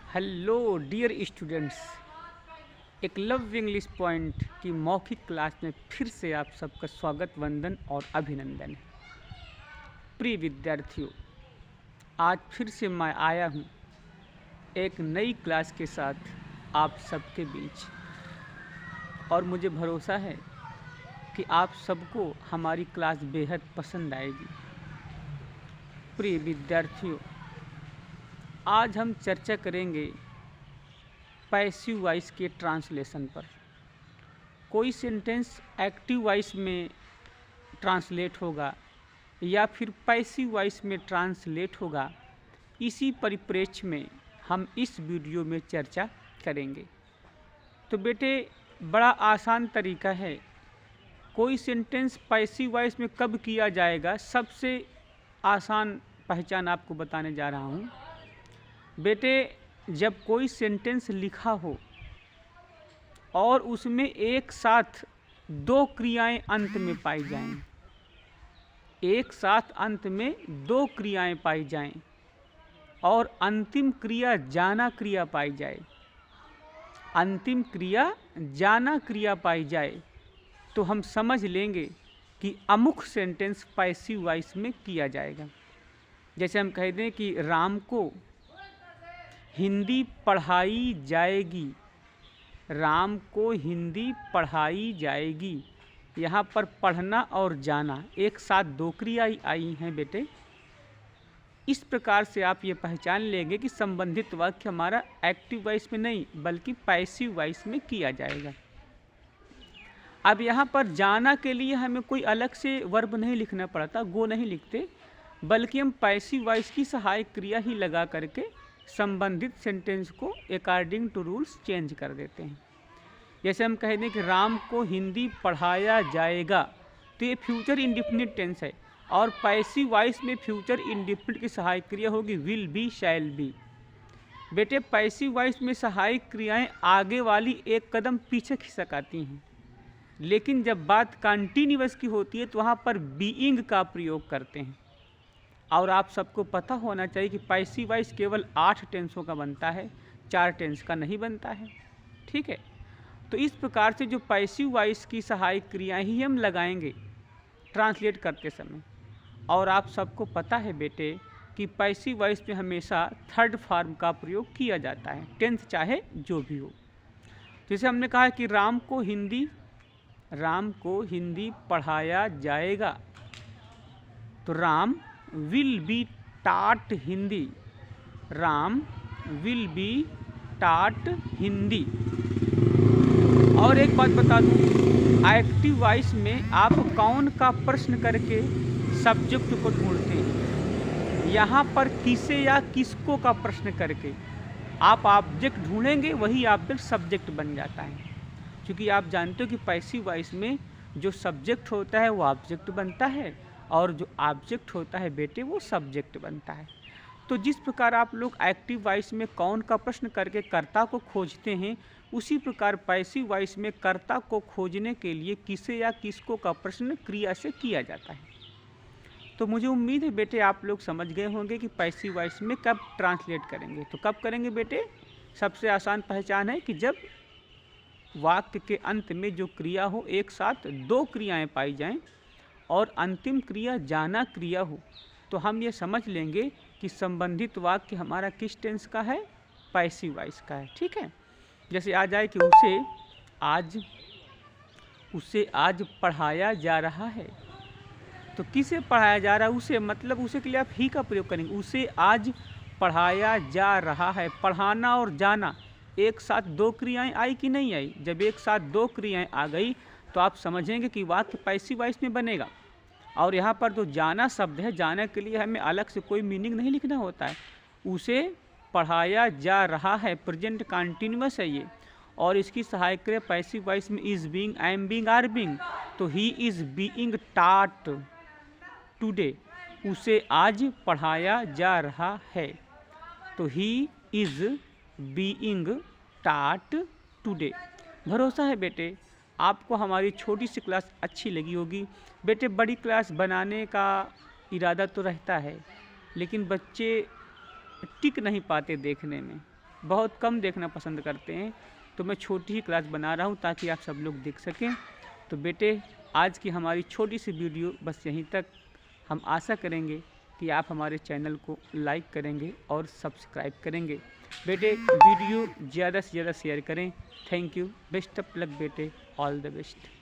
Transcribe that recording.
Hello dear students, Eklavya English Point की मौखिक class में फिर से आप सबका स्वागत, वंदन और अभिनंदन है। प्रिय विद्यार्थियों, आज फिर से मैं आया हूँ एक नई क्लास के साथ आप सबके बीच, और मुझे भरोसा है कि आप सबको हमारी क्लास बेहद पसंद आएगी। प्रिय विद्यार्थियों, आज हम चर्चा करेंगे पैसिव वॉइस के ट्रांसलेशन पर। कोई सेंटेंस एक्टिव वॉइस में ट्रांसलेट होगा या फिर पैसिव वॉइस में ट्रांसलेट होगा, इसी परिप्रेक्ष्य में हम इस वीडियो में चर्चा करेंगे। तो बेटे, बड़ा आसान तरीका है। कोई सेंटेंस पैसिव वॉइस में कब किया जाएगा, सबसे आसान पहचान आपको बताने जा रहा हूँ। बेटे, जब कोई सेंटेंस लिखा हो और उसमें एक साथ दो क्रियाएं अंत में पाई जाएं, एक साथ अंत में दो क्रियाएं पाई जाएं और अंतिम क्रिया जाना क्रिया पाई जाए, अंतिम क्रिया जाना क्रिया पाई जाए, तो हम समझ लेंगे कि अमुक सेंटेंस पैसिव वॉइस में किया जाएगा। जैसे हम कह दें कि राम को हिंदी पढ़ाई जाएगी, राम को हिंदी पढ़ाई जाएगी। यहाँ पर पढ़ना और जाना एक साथ दो क्रिया आई हैं बेटे। इस प्रकार से आप ये पहचान लेंगे कि संबंधित वाक्य हमारा एक्टिव वॉइस में नहीं बल्कि पैसिव वॉइस में किया जाएगा। अब यहाँ पर जाना के लिए हमें कोई अलग से वर्ब नहीं लिखना पड़ता, गो नहीं लिखते, बल्कि हम पैसिव वॉइस की सहायक क्रिया ही लगा करके संबंधित सेंटेंस को अकॉर्डिंग टू रूल्स चेंज कर देते हैं। जैसे हम कह दें कि राम को हिंदी पढ़ाया जाएगा, तो ये फ्यूचर इंडेफिनिट टेंस है और पैसिव वॉइस में फ्यूचर इंडेफिनिट की सहायक क्रिया होगी विल बी, शैल बी। बेटे, पैसिव वॉइस में सहायक क्रियाएं आगे वाली एक कदम पीछे खिसक आती हैं, लेकिन जब बात कंटिन्यूअस की होती है तो वहाँ पर बीइंग का प्रयोग करते हैं। और आप सबको पता होना चाहिए कि पैसिव वॉइस केवल 8 टेंसों का बनता है, 4 टेंस का नहीं बनता है। ठीक है, तो इस प्रकार से जो पैसिव वॉइस की सहायक क्रियाएं ही हम लगाएंगे ट्रांसलेट करते समय। और आप सबको पता है बेटे कि पैसिव वॉइस में हमेशा थर्ड फॉर्म का प्रयोग किया जाता है, टेंस चाहे जो भी हो। जैसे हमने कहा कि राम को हिंदी पढ़ाया जाएगा, तो राम विल बी टाट हिंदी, राम विल बी टाट हिंदी। और एक बात बता दूं, एक्टिव वॉइस में आप कौन का प्रश्न करके सब्जेक्ट को ढूंढते हैं। यहाँ पर किसे या किसको का प्रश्न करके आप ऑब्जेक्ट ढूंढेंगे, वही ऑब्जेक्ट सब्जेक्ट बन जाता है। क्योंकि आप जानते हो कि पैसिव वॉइस में जो सब्जेक्ट होता है वो ऑब्जेक्ट बनता है और जो ऑब्जेक्ट होता है बेटे वो सब्जेक्ट बनता है। तो जिस प्रकार आप लोग एक्टिव वॉइस में कौन का प्रश्न करके कर्ता को खोजते हैं, उसी प्रकार पैसिव वॉइस में कर्ता को खोजने के लिए किसे या किसको का प्रश्न क्रिया से किया जाता है। तो मुझे उम्मीद है बेटे आप लोग समझ गए होंगे कि पैसिव वॉइस में कब ट्रांसलेट करेंगे। तो कब करेंगे बेटे, सबसे आसान पहचान है कि जब वाक्य के अंत में जो क्रिया हो एक साथ दो क्रियाएं पाई जाएं और अंतिम क्रिया जाना क्रिया हो, तो हम ये समझ लेंगे कि संबंधित वाक्य हमारा किस टेंस का है, पैसिव वॉइस का है। ठीक है, जैसे आ जाए कि उसे आज पढ़ाया जा रहा है, तो किसे पढ़ाया जा रहा है, उसे, मतलब उसे के लिए आप ही का प्रयोग करेंगे। उसे आज पढ़ाया जा रहा है, पढ़ाना और जाना एक साथ दो क्रियाएं आई कि नहीं आई। जब एक साथ दो क्रियाएं आ गई तो आप समझेंगे कि वाक्य पैसिव वॉइस में बनेगा। और यहाँ पर जो जाना शब्द है, जाने के लिए हमें अलग से कोई मीनिंग नहीं लिखना होता है। उसे पढ़ाया जा रहा है, प्रेजेंट कंटिन्यूअस है ये, और इसकी सहायक क्रिया पैसिव वॉइस में is being, am being, are being. तो he is being taught today, उसे आज पढ़ाया जा रहा है, तो he is being taught today. भरोसा है बेटे आपको हमारी छोटी सी क्लास अच्छी लगी होगी। बेटे, बड़ी क्लास बनाने का इरादा तो रहता है, लेकिन बच्चे टिक नहीं पाते देखने में। बहुत कम देखना पसंद करते हैं, तो मैं छोटी ही क्लास बना रहा हूँ ताकि आप सब लोग देख सकें। तो बेटे, आज की हमारी छोटी सी वीडियो बस यहीं तक। हम आशा करेंगे कि आप हमारे चैनल को लाइक करेंगे और सब्सक्राइब करेंगे। बेटे, वीडियो ज़्यादा से ज़्यादा शेयर करें। Thank you, best of luck बेटे, ऑल द बेस्ट।